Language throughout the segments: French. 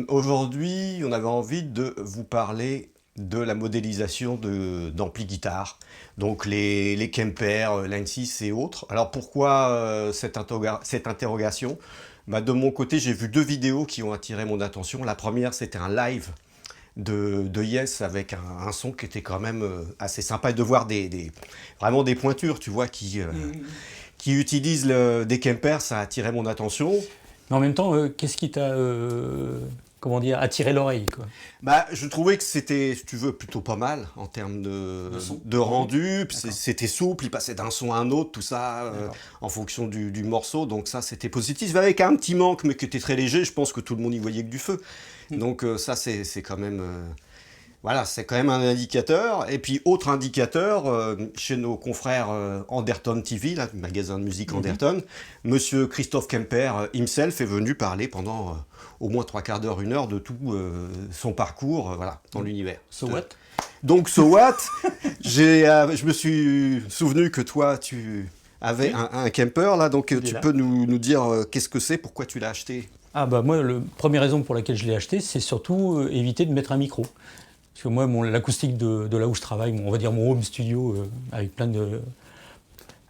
Aujourd'hui, on avait envie de vous parler de la modélisation d'ampli guitare, donc les Kemper, Line 6 et autres. Alors pourquoi cette interrogation? De mon côté, j'ai vu deux vidéos qui ont attiré mon attention. La première, c'était un live de Yes avec un son qui était quand même assez sympa, et de voir vraiment des pointures, tu vois, qui utilisent des Kemper, ça a attiré mon attention. Mais en même temps, qu'est-ce qui t'a, comment dire, attiré l'oreille, quoi? Je trouvais que c'était, si tu veux, plutôt pas mal en termes de rendu. Puis c'était souple, il passait d'un son à un autre, tout ça, en fonction du morceau. Donc ça, c'était positif. Avec un petit manque, mais qui était très léger. Je pense que tout le monde y voyait que du feu. Donc ça, c'est quand même... Voilà, c'est quand même un indicateur. Et puis, autre indicateur, chez nos confrères Anderton TV, là, le magasin de musique Anderton, Monsieur Christophe Kemper himself est venu parler pendant au moins 3/4 d'heure, 1 heure de tout son parcours voilà, dans l'univers. So what? Donc, so what? Je me suis souvenu que toi, tu avais un Kemper, là, donc tu peux nous dire qu'est-ce que c'est, pourquoi tu l'as acheté? Moi, la première raison pour laquelle je l'ai acheté, c'est surtout éviter de mettre un micro. Parce que moi, l'acoustique de là où je travaille, on va dire mon home studio, avec plein de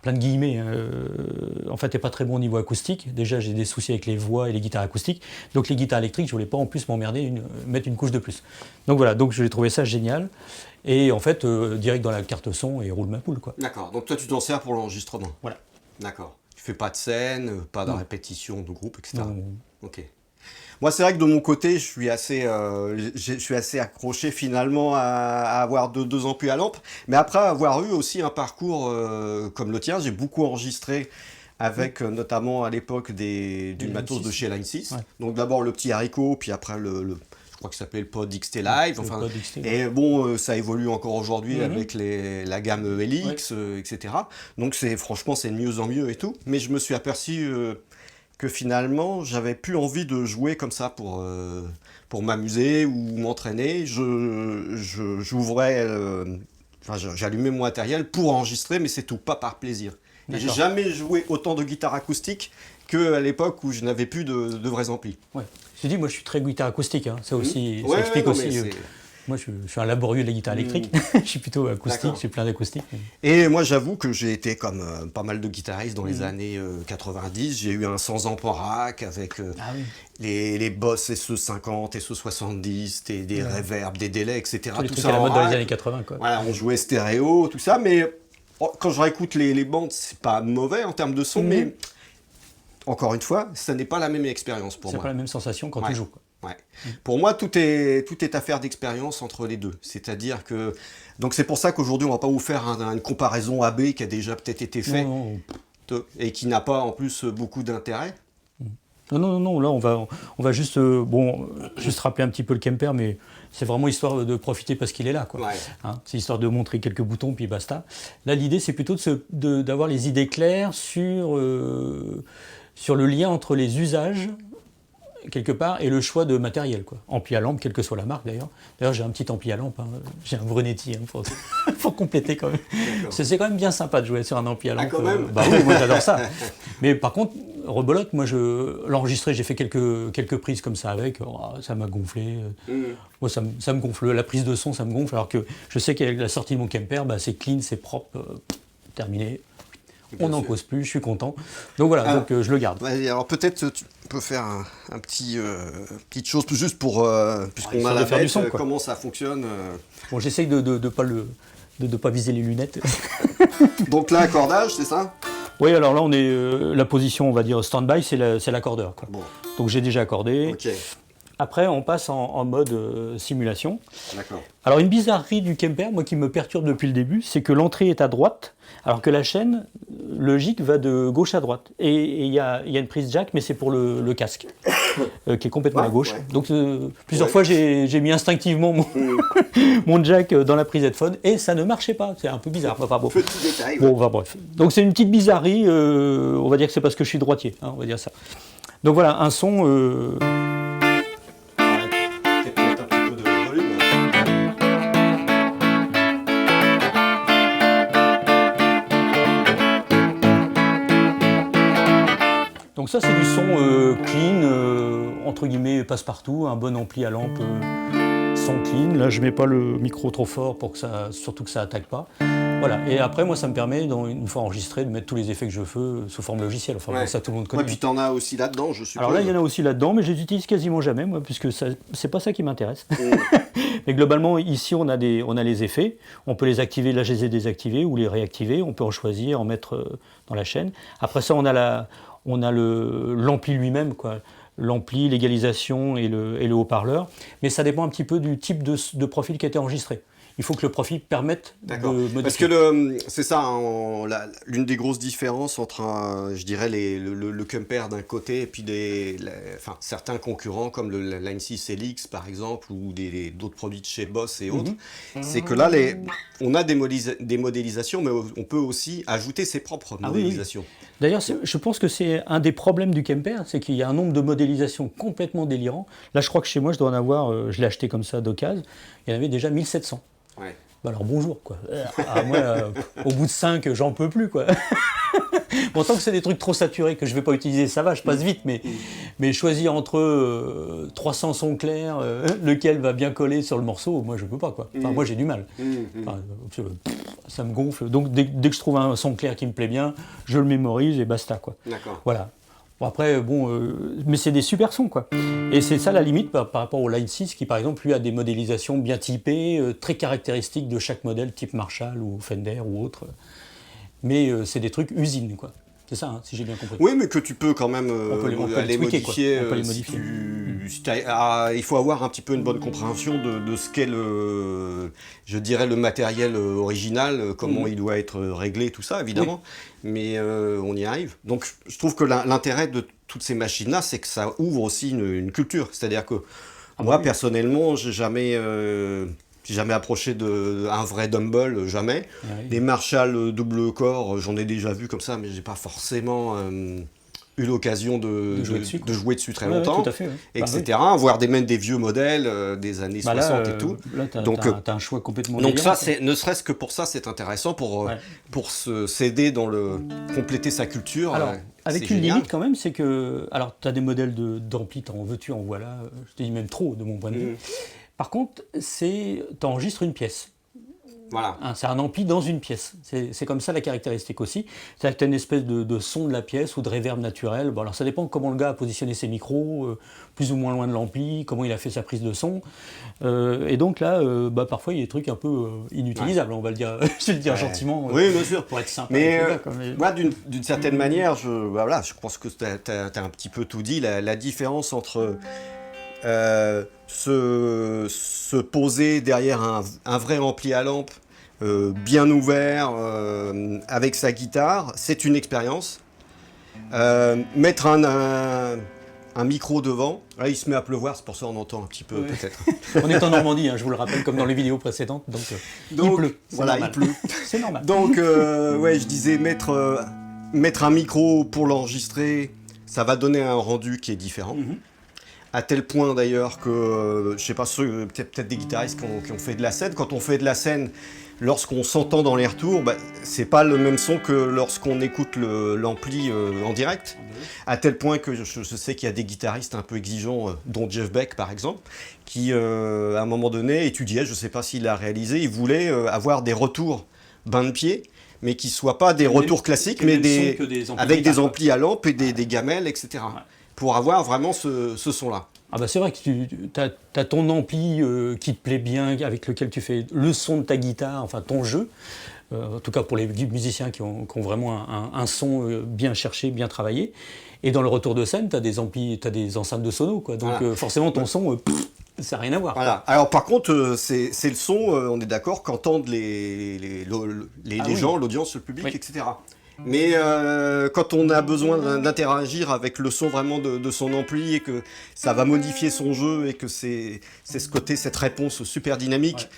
guillemets, en fait, n'est pas très bon au niveau acoustique. Déjà, j'ai des soucis avec les voix et les guitares acoustiques. Donc les guitares électriques, je voulais pas en plus m'emmerder, mettre une couche de plus. Donc voilà, donc j'ai trouvé ça génial. Et en fait, direct dans la carte son et roule ma poule, quoi. D'accord, donc toi tu t'en sers pour l'enregistrement. Voilà. D'accord. Tu fais pas de scène, pas de répétition de groupe, etc. Non. Ok. Moi, c'est vrai que de mon côté, je suis assez accroché finalement à avoir deux amplis à lampe. Mais après avoir eu aussi un parcours comme le tien, j'ai beaucoup enregistré avec notamment à l'époque du matos de chez Line 6. Ouais. Donc d'abord le petit haricot, puis après je crois qu'il s'appelait le Pod XT Live. Enfin, Pod XT, et bon, ça évolue encore aujourd'hui avec la gamme LX, etc. Donc franchement, c'est de mieux en mieux et tout. Mais je me suis aperçu que finalement, j'avais plus envie de jouer comme ça pour m'amuser ou m'entraîner. J'allumais mon matériel pour enregistrer, mais c'est tout, pas par plaisir. Et j'ai jamais joué autant de guitare acoustique qu'à l'époque où je n'avais plus de vrais amplis. Ouais. Je dis, moi je suis très guitare acoustique, hein. Ça aussi, ça explique aussi. Moi, je suis un laborieux de la guitare électrique. Je suis plutôt acoustique, j'ai plein d'acoustiques. Et moi, j'avoue que j'ai été comme pas mal de guitaristes dans les années 90. J'ai eu un 100 amp en rack avec les Boss SE50, SE70, des reverbs, des délais, etc. Tout ça à la mode dans les années 80. Quoi. Voilà, on jouait stéréo, tout ça. Mais quand je réécoute les bandes, c'est pas mauvais en termes de son, mais encore une fois, ça n'est pas la même expérience pour moi. C'est pas la même sensation quand tu joues. Quoi. Ouais. Pour moi, tout est affaire d'expérience entre les deux. C'est-à-dire que... Donc c'est pour ça qu'aujourd'hui, on va pas vous faire une comparaison AB qui a déjà peut-être été faite et qui n'a pas en plus beaucoup d'intérêt. Non, là on va juste, juste rappeler un petit peu le Kemper, mais c'est vraiment histoire de profiter parce qu'il est là. Quoi. Ouais. Hein, c'est histoire de montrer quelques boutons, puis basta. Là, l'idée, c'est plutôt d'avoir les idées claires sur le lien entre les usages quelque part, et le choix de matériel, quoi. Ampli à lampe, quelle que soit la marque d'ailleurs. D'ailleurs, j'ai un petit ampli à lampe, hein. J'ai un Brunetti, hein, faut compléter quand même. C'est quand même bien sympa de jouer sur un ampli à lampe. Quand même. Oui, moi j'adore ça. Mais par contre, rebelote, moi l'enregistrer, j'ai fait quelques prises comme ça avec, ça m'a gonflé. Moi, ça me gonfle, la prise de son, ça me gonfle, alors que je sais qu'avec la sortie de mon Kemper, c'est clean, c'est propre, terminé. On n'en cause plus, je suis content. Donc voilà, donc je le garde. Alors peut-être tu peux faire un petite chose juste pour puisqu'on a la bête, son, comment ça fonctionne. Bon, j'essaye de pas viser les lunettes. Donc là, accordage, c'est ça? Oui, alors là, on est la position, on va dire stand-by, c'est l'accordeur. Bon. Donc j'ai déjà accordé. Okay. Après, on passe en mode simulation. D'accord. Alors, une bizarrerie du Kemper, moi qui me perturbe depuis le début, c'est que l'entrée est à droite, alors que la chaîne logique va de gauche à droite. Et il y a une prise jack, mais c'est pour le casque, qui est complètement à gauche. Ouais. Donc, plusieurs fois, j'ai mis instinctivement mon jack dans la prise headphone, et ça ne marchait pas. C'est un peu bizarre. Enfin, bon. Petit détail. Bon, bref. Donc, c'est une petite bizarrerie. On va dire que c'est parce que je suis droitier. Hein, on va dire ça. Donc, voilà, un son... Donc ça, c'est du son clean, entre guillemets passe-partout, un bon ampli à lampe son clean. Là, je mets pas le micro trop fort pour que surtout que ça attaque pas. Voilà. Et après, moi, ça me permet, une fois enregistré, de mettre tous les effets que je veux sous forme logicielle. Enfin, ça, tout le monde connaît. Ouais, puis t'en as aussi là-dedans, je suppose. Alors là, il y en a aussi là-dedans, mais je les utilise quasiment jamais, moi, puisque c'est pas ça qui m'intéresse. Mais globalement, ici, on a les effets. On peut les activer, là, je les ai désactivés ou les réactiver. On peut en choisir, en mettre dans la chaîne. Après ça, on a l'ampli lui-même, quoi. L'ampli, l'égalisation et le haut-parleur. Mais ça dépend un petit peu du type de profil qui a été enregistré. Il faut que le profil permette de modifier. Parce que c'est ça, hein, l'une des grosses différences entre, je dirais, le Kemper d'un côté et puis certains concurrents comme le Line 6 LX par exemple ou d'autres produits de chez Boss et autres, c'est que là, on a des modélisations, mais on peut aussi ajouter ses propres modélisations. Oui. D'ailleurs, je pense que c'est un des problèmes du Kemper, c'est qu'il y a un nombre de modélisations complètement délirant. Là, je crois que chez moi, je dois en avoir, je l'ai acheté comme ça d'occasion, il y en avait déjà 1700. Ouais. Bah alors bonjour, quoi. Moi, au bout de 5, j'en peux plus, quoi. Bon, tant que c'est des trucs trop saturés que je ne vais pas utiliser, ça va, je passe vite, mais choisir entre 300 sons clairs, lequel va bien coller sur le morceau, moi je ne peux pas, quoi. Enfin, moi j'ai du mal. Enfin, ça me gonfle. Donc dès que je trouve un son clair qui me plaît bien, je le mémorise et basta, quoi. D'accord. Voilà. Bon, après, mais c'est des super sons, quoi. Et c'est ça la limite par rapport au Line 6 qui, par exemple, lui a des modélisations bien typées, très caractéristiques de chaque modèle, type Marshall ou Fender ou autre. Mais c'est des trucs usines, quoi. C'est ça, hein, si j'ai bien compris. Oui, mais que tu peux quand même les modifier. On peut les modifier. Il faut avoir un petit peu une bonne compréhension de ce qu'est je dirais, le matériel original, comment il doit être réglé, tout ça, évidemment. Oui. Mais on y arrive. Donc, je trouve que l'intérêt de toutes ces machines-là, c'est que ça ouvre aussi une culture. C'est-à-dire que moi, personnellement, j'ai jamais approché d'un vrai Dumble, jamais. Oui. Des Marshall double corps, j'en ai déjà vu comme ça, mais j'ai pas forcément eu l'occasion de jouer dessus très longtemps, tout à fait, etc. Voire même des vieux modèles des années 60 et tout. Là, t'as un choix complètement donc ça, ne serait-ce que pour ça, c'est intéressant pour s'aider compléter sa culture. Alors, avec une limite quand même, c'est que... Alors, tu as des modèles d'ampli, en veux-tu, en voilà, je te dis même trop de mon point de vue. Par contre, tu enregistres une pièce. Voilà. C'est un ampli dans une pièce. C'est comme ça la caractéristique aussi. C'est-à-dire que tu as une espèce de son de la pièce ou de réverb naturel. Bon, alors ça dépend comment le gars a positionné ses micros, plus ou moins loin de l'ampli, comment il a fait sa prise de son. Et donc là, parfois il y a des trucs un peu inutilisables, on va le dire, je vais le dire gentiment. Oui, bien sûr. Pour être sympa. Mais moi, d'une certaine manière, je pense que tu as un petit peu tout dit. La différence entre... se poser derrière un vrai ampli à lampe bien ouvert avec sa guitare, c'est une expérience. Mettre un micro devant, là il se met à pleuvoir, c'est pour ça qu'on entend un petit peu peut-être. On est en Normandie, hein, je vous le rappelle, comme dans les vidéos précédentes, donc il pleut. Voilà, il pleut. C'est normal. Donc je disais mettre un micro pour l'enregistrer, ça va donner un rendu qui est différent. À tel point d'ailleurs que, je sais pas, peut-être des guitaristes qui ont fait de la scène. Quand on fait de la scène, lorsqu'on s'entend dans les retours, c'est pas le même son que lorsqu'on écoute l'ampli en direct. À tel point que je sais qu'il y a des guitaristes un peu exigeants, dont Jeff Beck par exemple, qui à un moment donné étudiait, je sais pas s'il l'a réalisé, il voulait avoir des retours bain de pied, mais qui soient pas des retours classiques, mais avec des amplis à lampe et des gamelles, etc. Ouais. Pour avoir vraiment ce son-là. Ah c'est vrai que tu as ton ampli qui te plaît bien, avec lequel tu fais le son de ta guitare, enfin ton jeu. En tout cas pour les musiciens qui ont vraiment un son bien cherché, bien travaillé. Et dans le retour de scène, tu as des amplis, tu as des enceintes de sono, quoi. Donc forcément ton son, ça n'a rien à voir. Voilà. Alors par contre, c'est le son, on est d'accord, qu'entendent les gens, l'audience, le public, etc. Mais quand on a besoin d'interagir avec le son vraiment de son ampli et que ça va modifier son jeu et que c'est ce côté, cette réponse super dynamique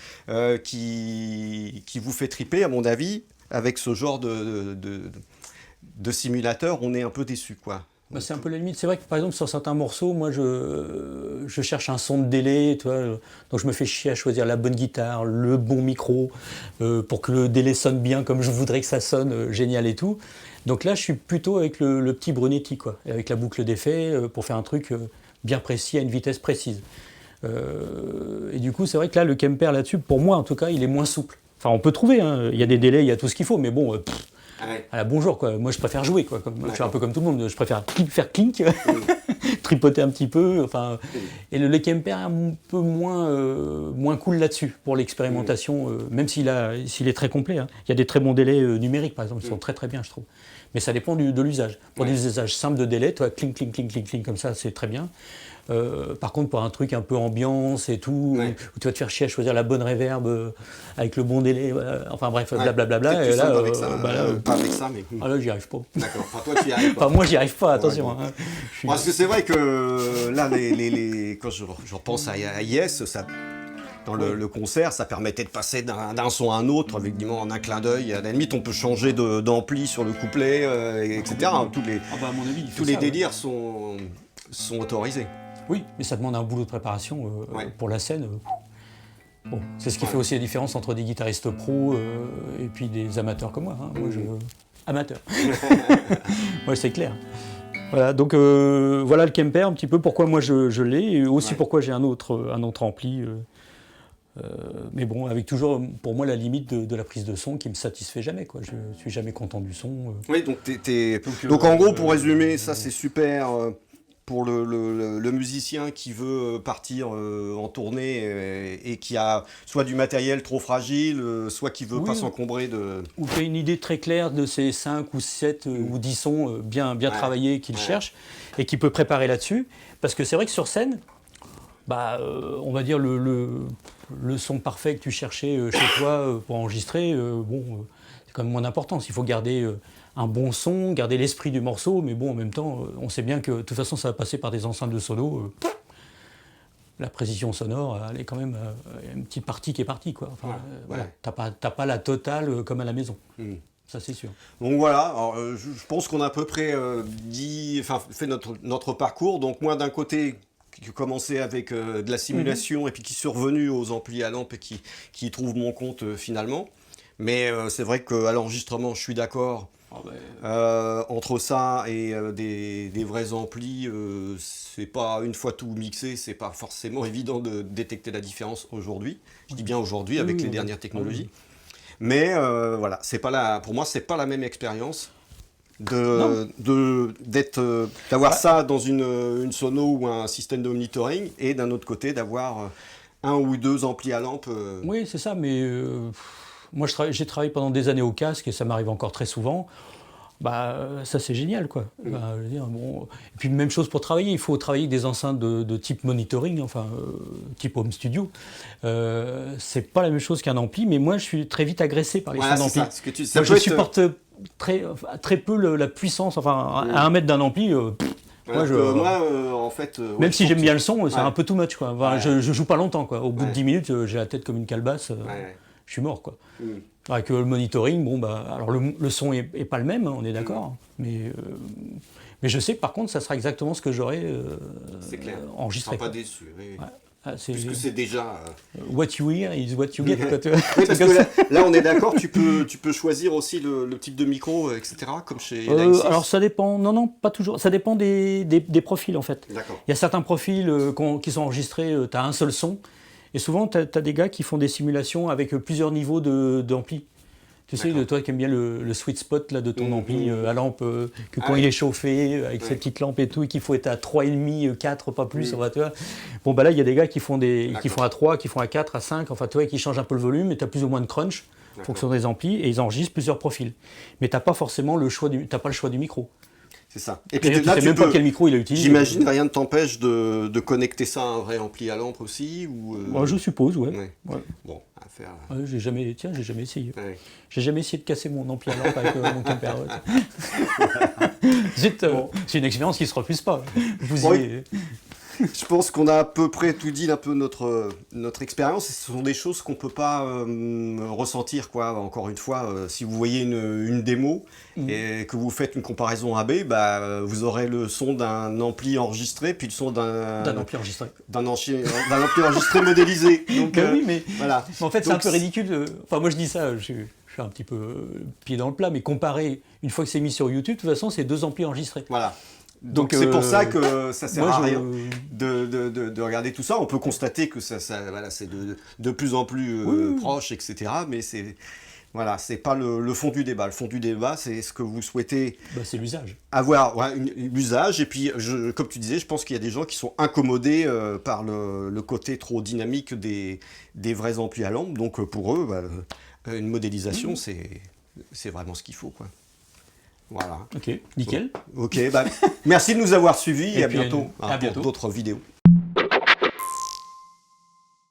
qui vous fait triper, à mon avis, avec ce genre de simulateur, on est un peu déçu, quoi. C'est un peu la limite. C'est vrai que par exemple sur certains morceaux, moi je cherche un son de délai, tu vois, donc je me fais chier à choisir la bonne guitare, le bon micro, pour que le délai sonne bien comme je voudrais que ça sonne, génial et tout. Donc là je suis plutôt avec le petit Brunetti, quoi, avec la boucle d'effet, pour faire un truc bien précis à une vitesse précise. Et du coup, c'est vrai que là, le Kemper là-dessus, pour moi en tout cas, il est moins souple. Enfin, on peut trouver, hein, il y a des délais, il y a tout ce qu'il faut, mais bon, à la bonjour, quoi. Moi, je préfère jouer, quoi. Je suis un peu comme tout le monde, je préfère faire clink, tripoter un petit peu. Enfin, et le Kemper est un peu moins cool là-dessus pour l'expérimentation, même s'il est très complet. Hein. Il y a des très bons délais numériques, par exemple, qui sont très très bien, je trouve. Mais ça dépend de l'usage. Pour des usages simples de délai, toi, clink, clink, clink, clink, clink, comme ça, c'est très bien. Par contre, pour un truc un peu ambiance et tout, où tu vas te faire chier à choisir la bonne reverb avec le bon délai, enfin bref, blablabla. Et là, pas avec ça, mais. Ah là, j'y arrive pas. D'accord. Enfin, toi, tu y arrives pas. Enfin, moi, j'y arrive pas, attention. Hein. Parce que c'est vrai que là, quand je repense à Yes, ça. Dans le concert, ça permettait de passer d'un son à un autre avec en un clin d'œil. À la limite, on peut changer d'ampli sur le couplet, etc. Tous les délires sont autorisés. Oui, mais ça demande un boulot de préparation pour la scène. Bon, c'est ce qui fait aussi la différence entre des guitaristes pros et puis des amateurs comme moi. Hein. Moi, amateur. Moi, c'est clair. Voilà, donc voilà le Kemper, un petit peu pourquoi moi je l'ai, et aussi pourquoi j'ai un autre ampli. Mais bon, avec toujours pour moi la limite de la prise de son qui me satisfait jamais, quoi. Je suis jamais content du son. Oui, donc en gros, pour résumer, ça c'est super pour le musicien qui veut partir en tournée et qui a soit du matériel trop fragile, soit qui veut pas s'encombrer de... Ou qui a une idée très claire de ces 5 ou 7 ou 10 sons bien travaillés qu'il cherche et qui peut préparer là-dessus. Parce que c'est vrai que sur scène, on va dire le son parfait que tu cherchais chez toi pour enregistrer, c'est quand même moins d'importance. Il faut garder un bon son, garder l'esprit du morceau, mais bon, en même temps, on sait bien que de toute façon, ça va passer par des enceintes de sono. La précision sonore, elle est quand même une petite partie qui est partie, quoi. Enfin, voilà. T'as pas la totale comme à la maison. Ça, c'est sûr. Donc voilà, alors, je pense qu'on a à peu près fait notre parcours. Donc moi, d'un côté, qui commençait avec de la simulation et puis qui suis revenu aux amplis à lampe et qui y trouve mon compte finalement. Mais c'est vrai qu'à l'enregistrement, je suis d'accord. Entre ça et des vrais amplis, c'est pas une fois tout mixé, c'est pas forcément évident de détecter la différence aujourd'hui. Je dis bien aujourd'hui avec les dernières technologies. Mais voilà, pour moi, c'est pas la même expérience d'avoir ça dans une sono ou un système de monitoring et d'un autre côté d'avoir un ou deux amplis à lampe. Oui, c'est ça, mais moi j'ai travaillé pendant des années au casque et ça m'arrive encore très souvent. Ça c'est génial, quoi. Je veux dire, et puis même chose pour travailler, il faut travailler avec des enceintes de type monitoring, type home studio. C'est pas la même chose qu'un ampli, mais moi je suis très vite agressé par les sons d'ampli. Moi je supporte très peu la puissance, à 1 mètre d'un ampli. En fait, même si j'aime bien le son, c'est un peu too much, quoi. Je joue pas longtemps, quoi. Au bout de 10 minutes, j'ai la tête comme une calebasse. Je suis mort, quoi. Avec le monitoring, alors le son est pas le même, hein, on est d'accord, mais je sais que par contre, ça sera exactement ce que j'aurais enregistré. Tu ne seras pas déçu. Puisque c'est déjà... What you hear is what you get. Parce que là, on est d'accord, tu peux choisir aussi le type de micro, etc., comme chez Line 6. Alors ça dépend, non, pas toujours, ça dépend des profils en fait. D'accord. Il y a certains profils qui sont enregistrés, tu as un seul son, et souvent tu as des gars qui font des simulations avec plusieurs niveaux d'ampli. Tu sais, toi qui aimes bien le sweet spot là, de ton ampli à lampe, que quand il est chauffé, avec ses petites lampes et tout, et qu'il faut être à 3,5, 4, pas plus. Tu vois. Là, il y a des gars qui font à 3, qui font à 4, à 5, qui changent un peu le volume, et tu as plus ou moins de crunch en fonction des amplis, et ils enregistrent plusieurs profils. Mais tu n'as pas forcément le choix du micro. C'est ça. Et puis là, tu sais même pas quel micro il a utilisé. J'imagine rien ne t'empêche de connecter ça à un vrai ampli à lampe aussi ou je suppose, ouais. Bon, à faire. J'ai jamais essayé. Ouais. J'ai jamais essayé de casser mon ampli à lampe avec mon Kemper. C'est une expérience qui se refuse pas. Je pense qu'on a à peu près tout dit, un peu notre expérience. Ce sont des choses qu'on ne peut pas ressentir, quoi. Encore une fois, si vous voyez une démo et que vous faites une comparaison AB, vous aurez le son d'un ampli enregistré, puis le son d'un ampli enregistré. D'un ampli enregistré modélisé. Donc, oui, mais voilà. En fait, c'est un peu ridicule. Moi, je dis ça, je suis un petit peu pied dans le plat, mais comparer, une fois que c'est mis sur YouTube, de toute façon, c'est 2 amplis enregistrés. Voilà. Donc c'est pour ça que ça sert à rien de regarder tout ça. On peut constater que voilà, c'est de plus en plus proche, etc. Mais voilà, c'est pas le fond du débat. Le fond du débat, c'est ce que vous souhaitez. C'est l'usage. Avoir l'usage. Et puis, comme tu disais, je pense qu'il y a des gens qui sont incommodés par le côté trop dynamique des vrais amplis à lampe. Donc pour eux, une modélisation, c'est vraiment ce qu'il faut, quoi. Voilà. Ok, nickel. Ok, merci de nous avoir suivis et à puis bientôt à bientôt pour d'autres vidéos.